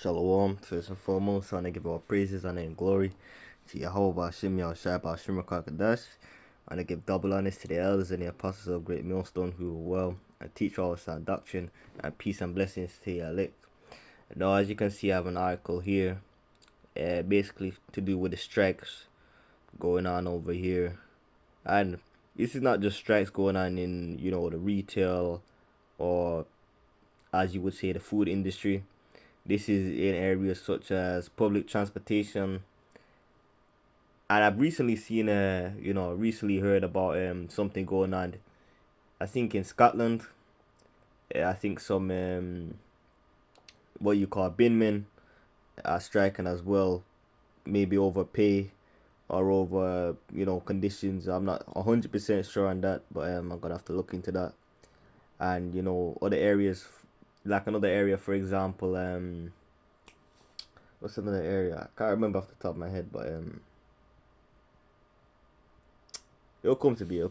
Shalom. First and foremost, I want to give all praises, honor, and glory to Yahweh Hashem Yahushua B'Hashem Rakakadash. I want to give double honors to the elders and the apostles of Great Millstone who were well and teach all sound doctrine, and peace and blessings to your elect. Now, as you can see, I have an article here, basically to do with the strikes going on over here. And this is not just strikes going on in, the retail or, as you would say, the food industry. This is in areas such as public transportation. And I've recently seen recently heard about something going on, I think in Scotland. I think some what you call binmen are striking as well, maybe over pay or over conditions. I'm not 100% sure on that, but I'm gonna have to look into that. And other areas, like another area, for example, what's another area? I can't remember off the top of my head, but it'll come to me.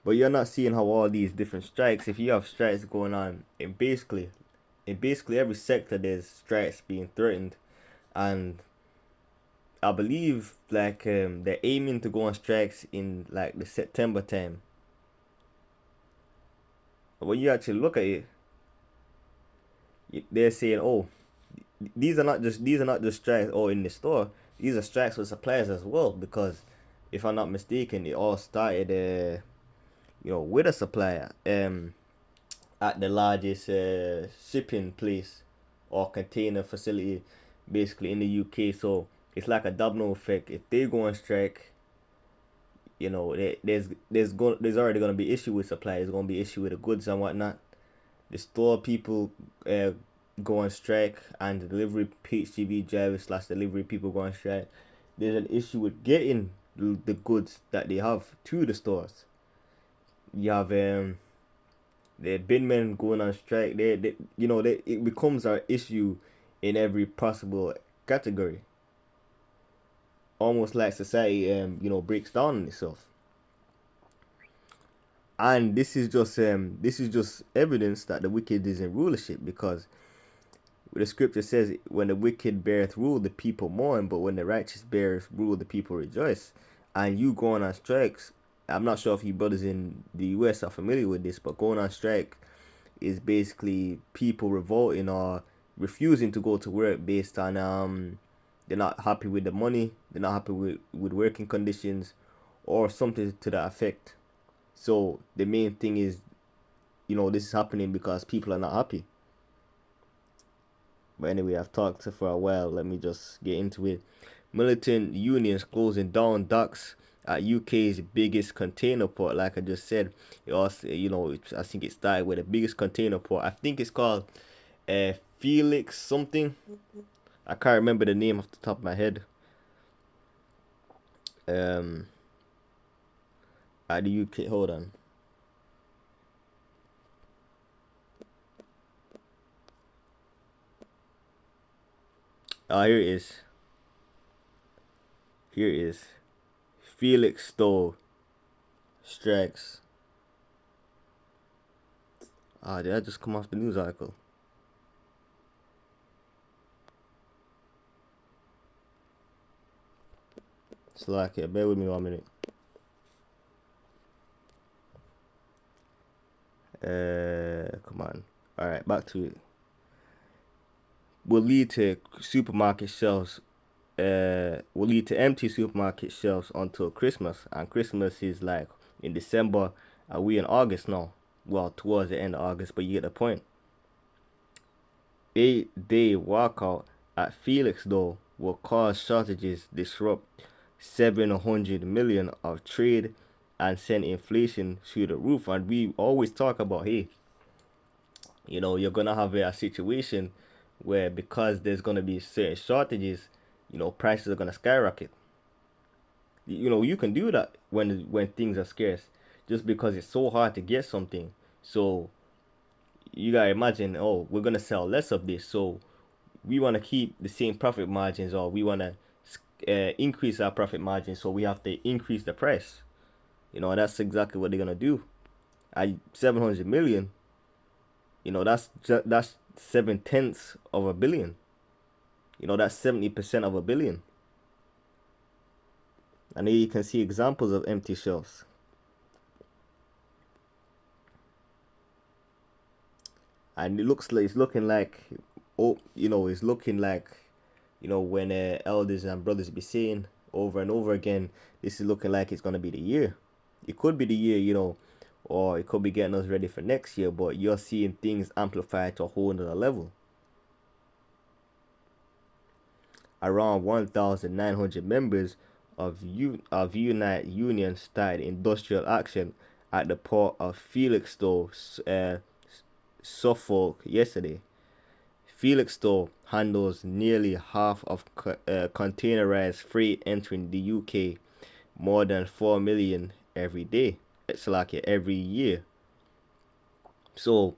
But you're not seeing how all these different strikes, if you have strikes going on in basically every sector, there's strikes being threatened. And I believe they're aiming to go on strikes in like the September time. But when you actually look at it, they're saying, oh, these are not just strikes in the store. These are strikes with suppliers as well, because if I'm not mistaken, it all started with a supplier at the largest shipping place or container facility basically in the UK. So it's like a domino effect. If they go on strike, there's already gonna be issue with supply. There's gonna be issue with the goods and whatnot. The store people go on strike, and the delivery HGV drivers / delivery people go on strike. There's an issue with getting the goods that they have to the stores. You have the binmen going on strike. It becomes an issue in every possible category. Almost like society breaks down on itself. And this is just evidence that the wicked is in rulership, because the scripture says, when the wicked beareth rule, the people mourn, but when the righteous beareth rule, the people rejoice. And you going on strikes, I'm not sure if you brothers in the US are familiar with this, but going on strike is basically people revolting or refusing to go to work based on they're not happy with the money, they're not happy with working conditions, or something to that effect. So the main thing is, this is happening because people are not happy. But anyway, I've talked for a while. Let me just get into it. Militant unions closing down docks at UK's biggest container port. Like I just said, it also, I think it started with the biggest container port. I think it's called Felix something. I can't remember the name off the top of my head. At the UK, hold on. Here it is. Felixstowe strikes. Did I just come off the news article? Slack it. Bear with me 1 minute. Come on. All right, back to it. Will lead to supermarket shelves. Will lead to empty supermarket shelves until Christmas, and Christmas is like in December. Are we in August now? Well, towards the end of August, but you get the point. 8-day walkout at Felixstowe will cause shortages, disrupt 700 million of trade, and send inflation through the roof. And we always talk about, hey, you're gonna have a situation where, because there's gonna be certain shortages, prices are gonna skyrocket. You can do that when things are scarce, just because it's so hard to get something. So you gotta imagine, oh, we're gonna sell less of this, so we want to keep the same profit margins, or we want to increase our profit margins, so we have to increase the price. That's exactly what they're gonna do. At 700 million, That's 7/10 of a billion. That's 70% of a billion. And here you can see examples of empty shelves. And it's looking like, it's looking like, when elders and brothers be saying over and over again, this is looking like it's gonna be the year. It could be the year, or it could be getting us ready for next year. But you're seeing things amplified to a whole nother level. Around 1,900 members of Unite Union started industrial action at the port of Felixstowe, Suffolk yesterday. Felixstowe handles nearly half of containerized freight entering the UK, more than 4 million every day. It's like every year. So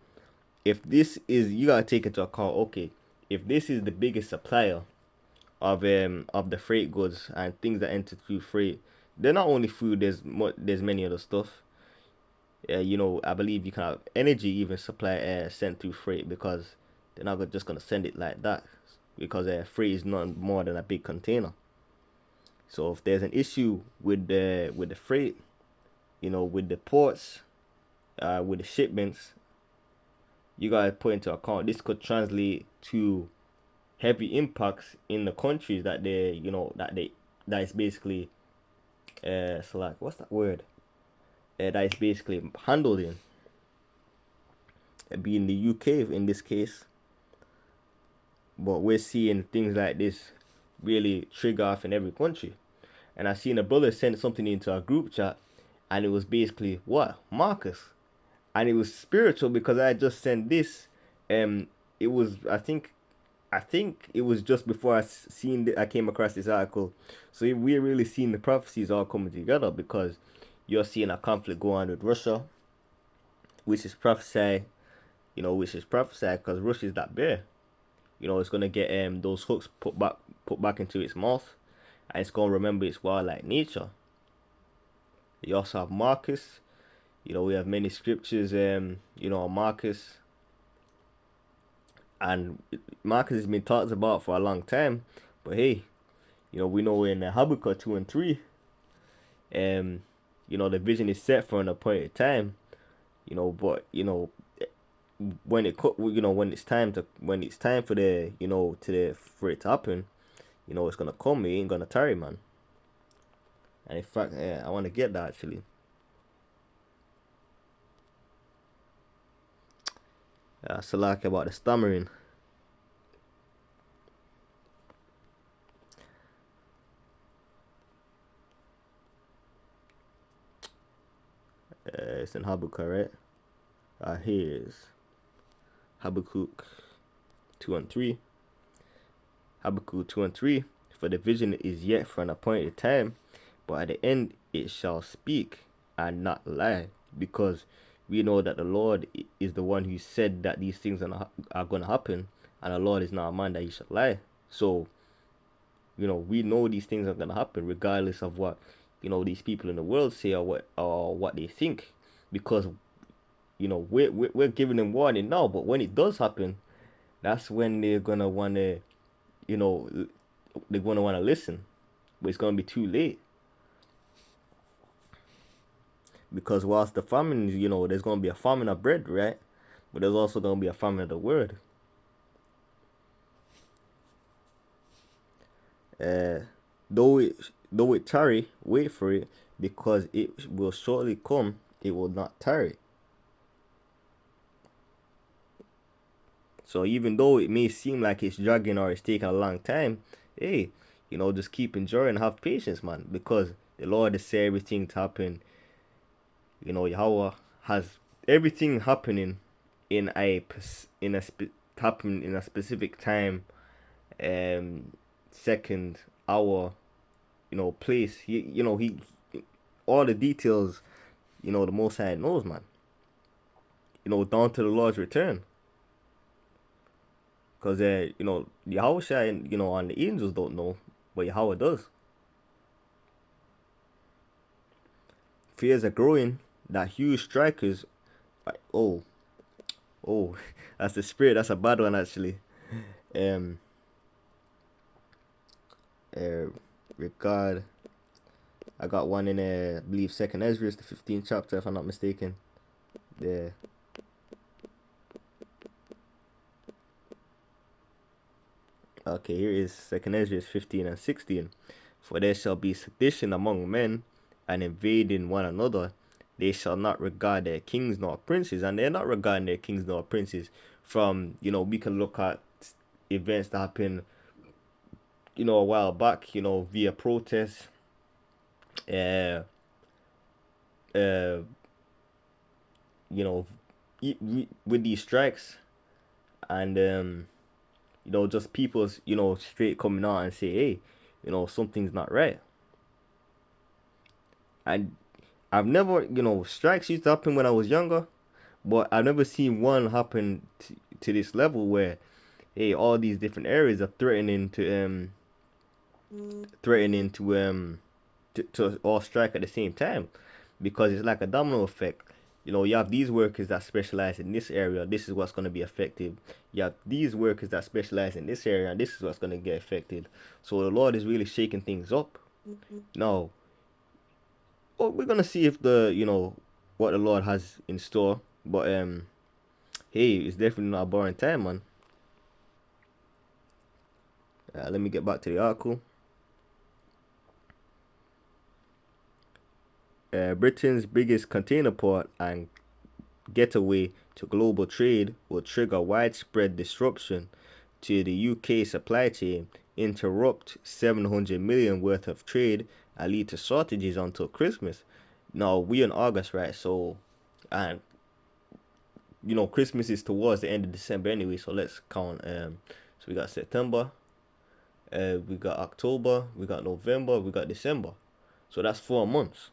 if this is, you gotta take into account, okay, if this is the biggest supplier of the freight goods and things that enter through freight, they're not only food. There's many other stuff. I believe you can have energy even supply sent through freight, because they're not just gonna send it like that, because freight is not more than a big container. So if there's an issue with the freight, with the ports, with the shipments, you gotta put into account this could translate to heavy impacts in the countries that that is basically so like, what's that word, that is basically handled in, being the UK in this case. But we're seeing things like this really trigger off in every country. And I seen a brother send something into a group chat, and it was basically, what, Marcus? And it was spiritual, because I just sent this. It was, I think it was just before I came across this article. So we're really seeing the prophecies all coming together, because you're seeing a conflict go on with Russia, which is prophesied, because Russia is that bear. It's gonna get those hooks put back into its mouth, and it's gonna remember its wildlife nature. You also have Marcus. We have many scriptures on Marcus, and Marcus has been talked about for a long time. But hey, we know in Habakkuk 2 and 3, the vision is set for an appointed time. But when it's time for for it to happen, it's gonna come. It ain't gonna tarry, man. And in fact, I want to get that actually. So like about the stammering. It's in Habakkuk, right? Here's Habakkuk 2 and 3. Habakkuk 2 and 3. For the vision is yet for an appointed time, but at the end it shall speak and not lie, because we know that the Lord is the one who said that these things are going to happen, and the Lord is not a man that he should lie. So, we know these things are going to happen, regardless of what, these people in the world say, or what they think, because, we're giving them warning now, but when it does happen, that's when they're going to want to, they're going to want to listen, but it's going to be too late. Because whilst the famine, there's going to be a famine of bread, right? But there's also going to be a famine of the word. Though it tarry, wait for it, because it will shortly come. It will not tarry. So even though it may seem like it's dragging or it's taking a long time, hey, just keep enjoying and have patience, man, because the Lord has said everything to happen. Yahweh has everything happening happening in a specific time, second, hour, place. He all the details, the Most High knows, man. Down to the Lord's return. Because Yahweh and and the angels don't know, but Yahweh does. Fears are growing that huge strikers, Oh, that's the spirit. That's a bad one actually. Um, uh, regard. I got one in I believe Second Ezra, the 15th chapter, if I'm not mistaken. Yeah. Okay, here is Second Ezra 15 and 16. For there shall be sedition among men, and invading one another. They shall not regard their kings nor princes, and they're not regarding their kings nor princes. From we can look at events that happened, a while back, via protests, uh, uh, you know, with these strikes, and just people's, straight coming out and say, hey, something's not right. And I've never, strikes used to happen when I was younger, but I've never seen one happen to this level where, hey, all these different areas are threatening to all strike at the same time, because it's like a domino effect. You have these workers that specialize in this area. This is what's going to be affected. You have these workers that specialize in this area, and this is what's going to get affected. So the Lord is really shaking things up. Now, well, we're gonna see if what the Lord has in store. But hey, it's definitely not a boring time, man. Let me get back to the article. Britain's biggest container port and getaway to global trade will trigger widespread disruption to the UK supply chain, interrupt 700 million worth of trade, and lead to shortages until Christmas. Now we in August, right? So, and Christmas is towards the end of December anyway. So let's count. So we got September, we got October, we got November, we got December. So that's 4 months.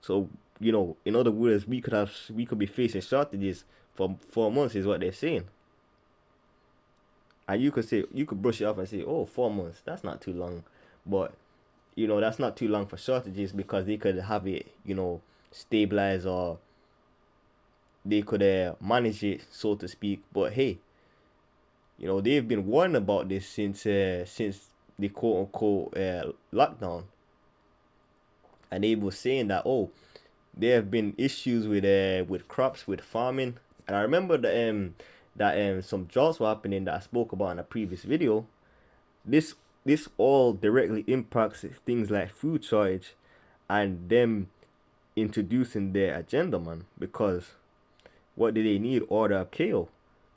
So in other words, we could be facing shortages for 4 months, is what they're saying. And you could brush it off and say, oh, 4 months, that's not too long, but that's not too long for shortages, because they could have it stabilize, or they could manage it, so to speak. But hey, they've been warning about this since the quote unquote lockdown, and they were saying that, oh, there have been issues with crops, with farming. And I remember that some droughts were happening that I spoke about in a previous video. This all directly impacts things like food shortage, and them introducing their agenda, man. Because what do they need? Order of chaos.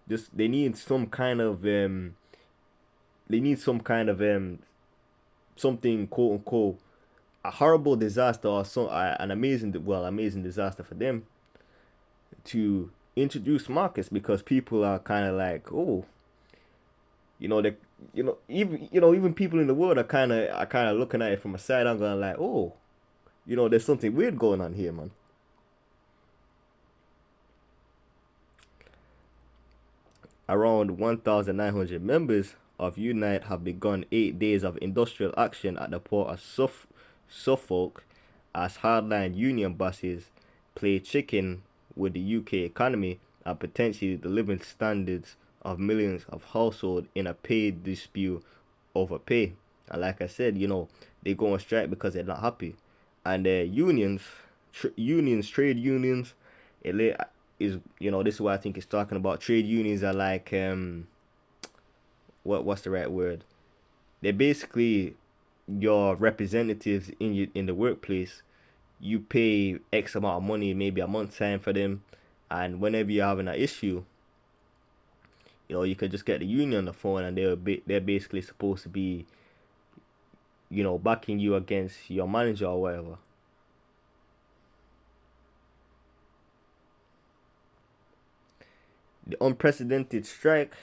Just they need some kind of something, quote unquote, a horrible disaster, or an amazing disaster for them to introduce markets, because people are kind of like, oh, they even people in the world are kind of looking at it from a side angle and like, oh, there's something weird going on here, man. Around 1,900 members of Unite have begun 8 days of industrial action at the port of Suffolk, as hardline union bosses play chicken with the UK economy and potentially the living standards of millions of households in a pay dispute over pay. And like I said, they go on strike because they're not happy. And trade unions, is this is what I think it's talking about. Trade unions are like what's the right word? They're basically your representatives in the workplace. You pay X amount of money, maybe a month's time for them, and whenever you're having an issue, you could just get the union on the phone, and they're basically supposed to be backing you against your manager or whatever. The unprecedented strike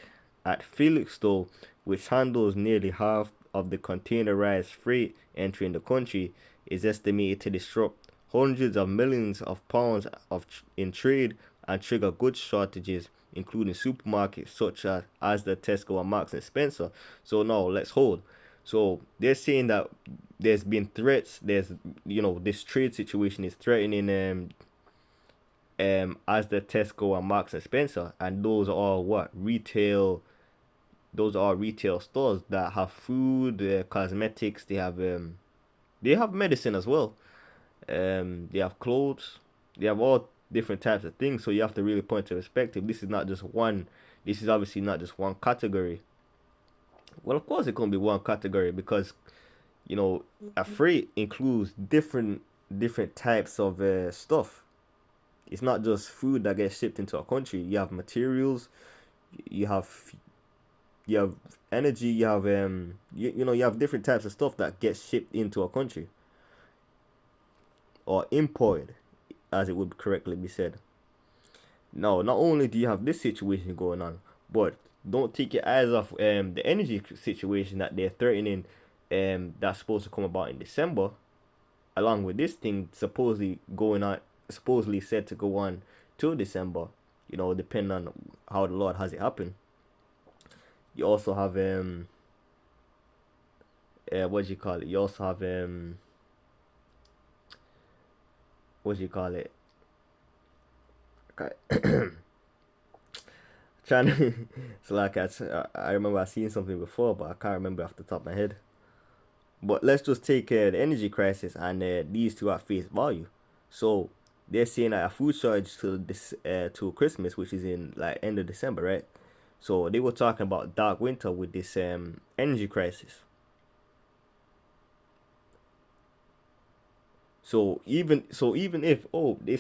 at Felixstowe, which handles nearly half of the containerized freight entering the country, is estimated to disrupt hundreds of millions of pounds in trade and trigger goods shortages, including supermarkets such as the Tesco and Marks and Spencer. So now let's hold. So they're saying that there's been threats. This trade situation is threatening as the Tesco and Marks and Spencer, and those are what retail. Those are retail stores that have food, cosmetics. They have medicine as well. They have clothes. They have all different types of things. So you have to really put into perspective. This is not just one. This is obviously not just one category. Well, of course it can't be one category because you know a freight includes different types of stuff. It's not just food that gets shipped into a country. You have materials. You have you have energy. You have you have different types of stuff that gets shipped into a country or imported, as it would correctly be said. Now, not only do you have this situation going on, but don't take your eyes off the energy situation that they're threatening that's supposed to come about in December, along with this thing supposedly said to go on till December, depending on how the Lord has it happen. You also have what do you call it? You also have what do you call it? Trying to, it's like I remember I seen something before, but I can't remember off the top of my head. But let's just take the energy crisis and these two at face value. So they're saying that a food shortage to Christmas, which is in like end of December, right? So they were talking about dark winter with this energy crisis. So even if they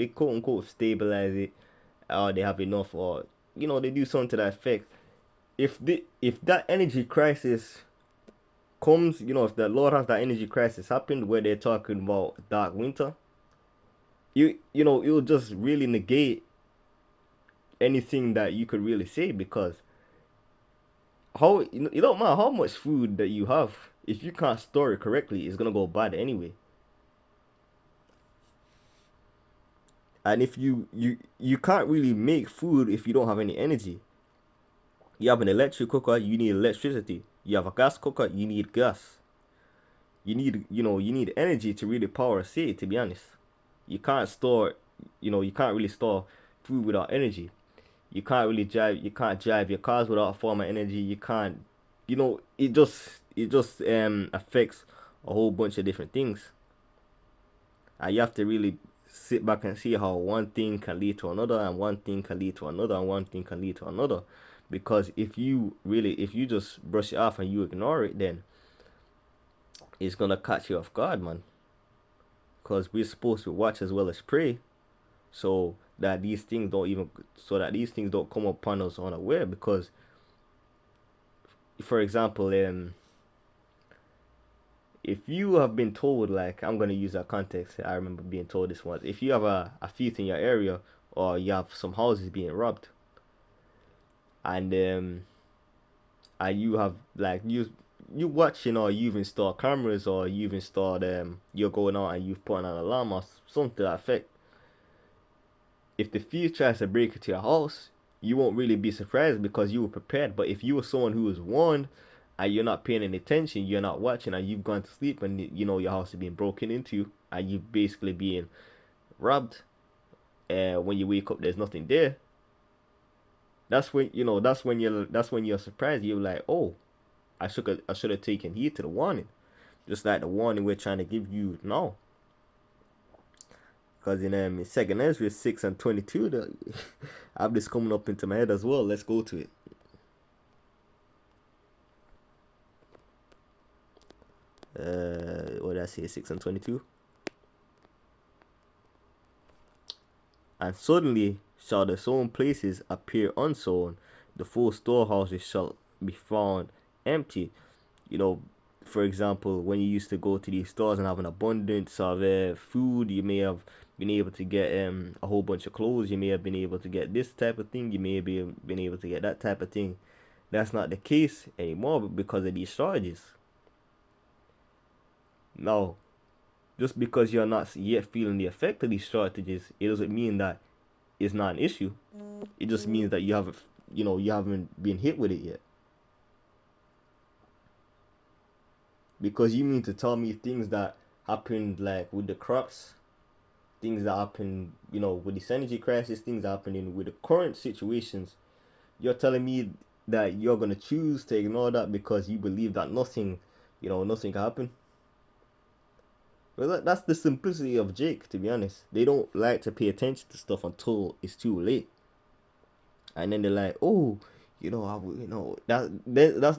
quote unquote stabilize it, or they have enough, or they do something to that effect. If that energy crisis comes, if the Lord has that energy crisis happen where they're talking about dark winter, it'll just really negate anything that you could really say, because how you don't matter how much food that you have, if you can't store it correctly, it's gonna go bad anyway. And if you can't really make food if you don't have any energy. You have an electric cooker, you need electricity. You have a gas cooker, you need gas. You need energy to really power a city, to be honest. You can't really store food without energy. You can't drive your cars without a form of energy. You can't, it just affects a whole bunch of different things. And you have to really sit back and see how one thing can lead to another, and one thing can lead to another, and one thing can lead to another. Because if you just brush it off and you ignore it, then it's gonna catch you off guard, man. Because we're supposed to watch as well as pray, so that these things don't come upon us unaware. Because, for example, if you have been told, like, I'm gonna use that context. I remember being told this once. If you have a thief in your area, or you have some houses being robbed, and you have, like, you watching, or you've installed cameras, or you've installed you're going out and you've put on an alarm or something to that effect. If the thief tries to break into your house, you won't really be surprised because you were prepared. But if you were someone who was warned and you're not paying any attention, you're not watching, and you've gone to sleep, and your house is being broken into, and you basically being robbed, when you wake up there's nothing there. That's when you're surprised. You're like, oh, I should have taken heed to the warning, just like the warning we're trying to give you now. Because in Second Ezra 6:22, I have this coming up into my head as well. Let's go to it. What did I say? 6:22. And suddenly shall the sown places appear unsown, the full storehouses shall be found empty. You know, for example, when you used to go to these stores and have an abundance of food, you may have been able to get a whole bunch of clothes. You may have been able to get this type of thing. You may have been able to get that type of thing. That's not the case anymore because of these shortages. Now, just because you're not yet feeling the effect of these shortages, it doesn't mean that it's not an issue. It just means that you haven't been hit with it yet. Because you mean to tell me things that happened, like with the crops, things that happen, with this energy crisis, things happening with the current situations. You're telling me that you're gonna choose to ignore that because you believe that nothing can happen. Well, that's the simplicity of Jake, to be honest. They don't like to pay attention to stuff until it's too late, and then they're like, "Oh, that's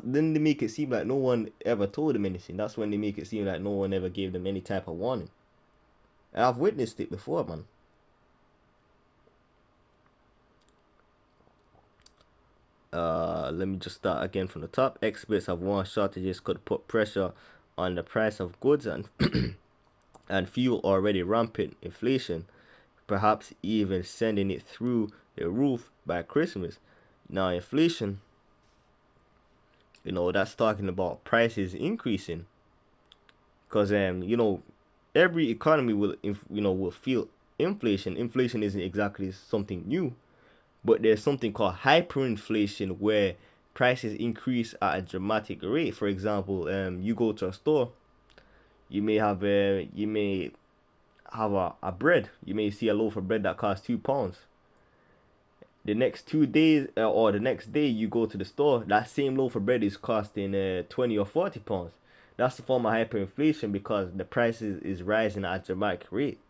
then they make it seem like no one ever told them anything. That's when they make it seem like no one ever gave them any type of warning." And I've witnessed it before, man. Let me just start again from the top. Experts have warned shortages could put pressure on the price of goods and and fuel already rampant inflation, perhaps even sending it through the roof by Christmas. Now, inflation, that's talking about prices increasing, because every economy will feel inflation. Inflation isn't exactly something new, but there's something called hyperinflation where prices increase at a dramatic rate. For example, you go to a store, you may have a bread. You may see a loaf of bread that costs £2. The next 2 days or the next day you go to the store, that same loaf of bread is costing £20 or £40. That's a form of hyperinflation because the price is rising at a dramatic rate.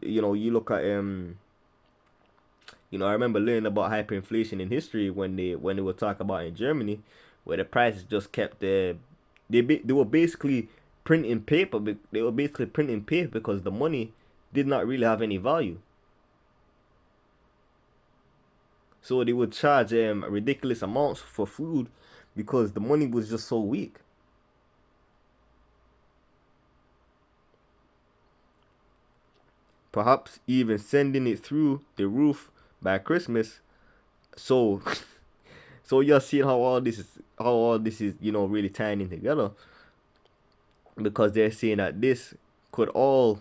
You look at I remember learning about hyperinflation in history when they were talking about in Germany, where the prices just kept they were basically printing paper. They were basically printing paper because the money did not really have any value. So they would charge ridiculous amounts for food because the money was just so weak. Perhaps even sending it through the roof by Christmas. So so you're seeing how all this is really tying in together, because they're saying that this could all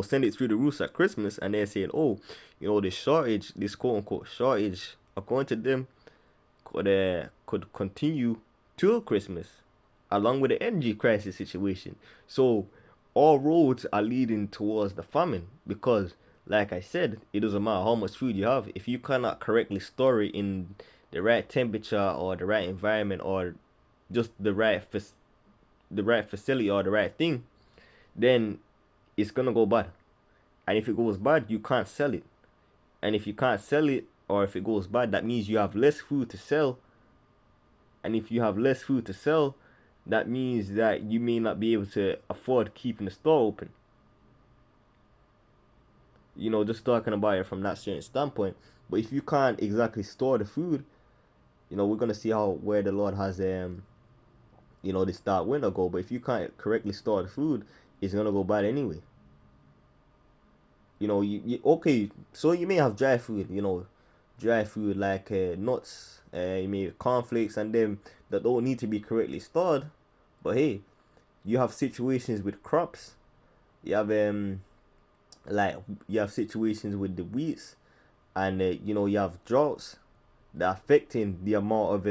send it through the roof at Christmas, and they're saying, oh, this quote unquote shortage, according to them, could continue till Christmas, along with the energy crisis situation. So all roads are leading towards the famine because, like I said, it doesn't matter how much food you have if you cannot correctly store it in the right temperature or the right environment or just the right facility or the right thing, then it's gonna go bad. And if it goes bad, you can't sell it. And if you can't sell it, or if it goes bad, that means you have less food to sell. And if you have less food to sell, that means that you may not be able to afford keeping the store open. Just talking about it from that certain standpoint. But if you can't exactly store the food, we're gonna see how where the Lord has this dark window go. But if you can't correctly store the food, it's gonna go bad anyway. Okay, so you may have dry food like nuts, you may have cornflakes and them that don't need to be correctly stored. But hey, you have situations with crops. You have situations with the wheats, and you have droughts that are affecting the amount of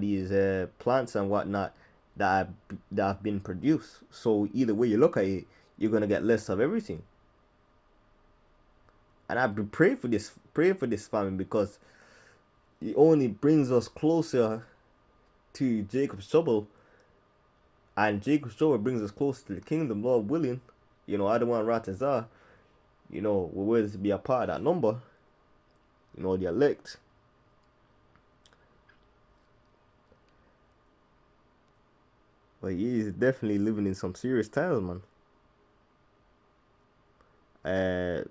these plants and whatnot that have been produced. So either way you look at it, you're gonna get less of everything. And I've been praying for this famine because it only brings us closer to Jacob's trouble, and Jacob's trouble brings us closer to the kingdom, Lord willing. I don't want Ratazar, we're willing to be a part of that number, the elect. But he is definitely living in some serious times, man. Uh,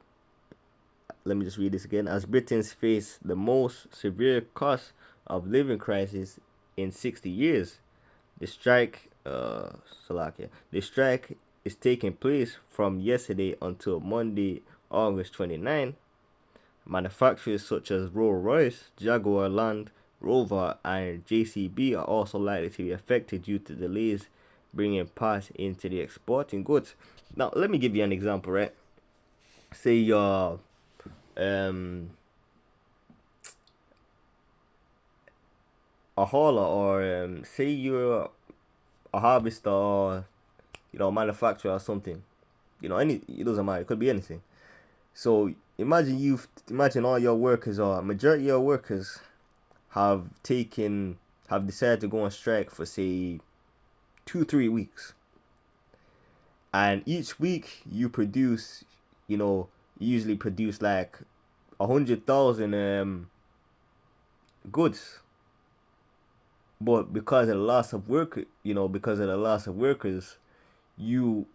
Let me just read this again. As Britons face the most severe cost of living crisis in 60 years, the strike, the strike is taking place from yesterday until Monday, August 29. Manufacturers such as Rolls-Royce, Jaguar Land Rover, and JCB are also likely to be affected due to delays bringing parts into the exporting goods. Now, let me give you an example, right? Say you're a hauler, or say you're a harvester, or manufacturer or something, Any, it doesn't matter. It could be anything. So imagine all your workers, or majority of your workers have taken have decided to go on strike for say 2-3 weeks, and each week you usually produce like 100,000 goods, but because of the loss of workers, you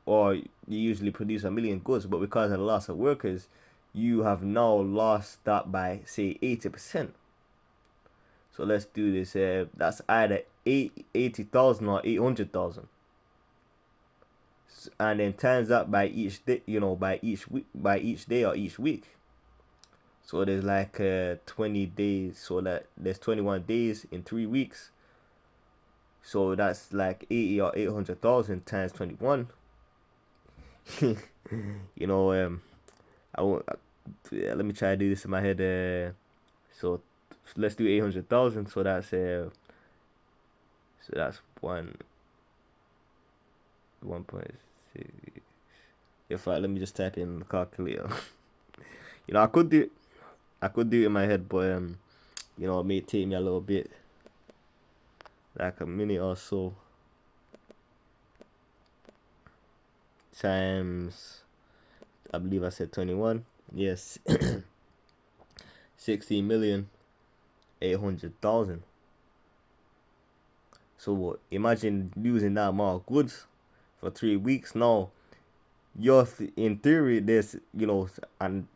usually produce 1 million goods, but because of the loss of workers, you have now lost that by say 80%. So let's do this. That's either 80,000 or 800,000, and then times that by each day, by each day or each week. So there's like 20 days. So that there's 21 days in 3 weeks. So that's like 80 or 800,000 times 21. you know, I won't. Let me try to do this in my head. So let's do 800,000. So that's 1.6. In fact, let me just type in the calculator. I could do it in my head, but it may take me a little bit, like a minute or so. Times, I believe I said 21. Yes, 60,800,000. So imagine losing that amount of goods for 3 weeks. Now, in theory, there's and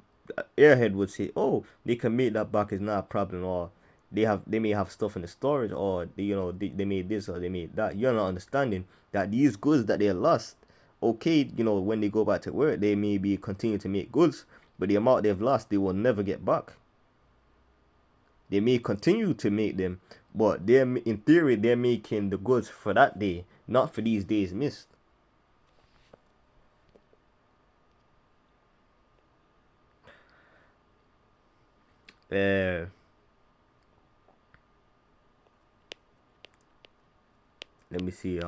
Airhead would say, oh, they can make that back, is not a problem, or they may have stuff in the storage, or they made this or they made that. You're not understanding that these goods that they lost, okay, when they go back to work, they may be continue to make goods, but the amount they've lost, they will never get back. They may continue to make them, but in theory, they're making the goods for that day, not for these days missed. Let me see.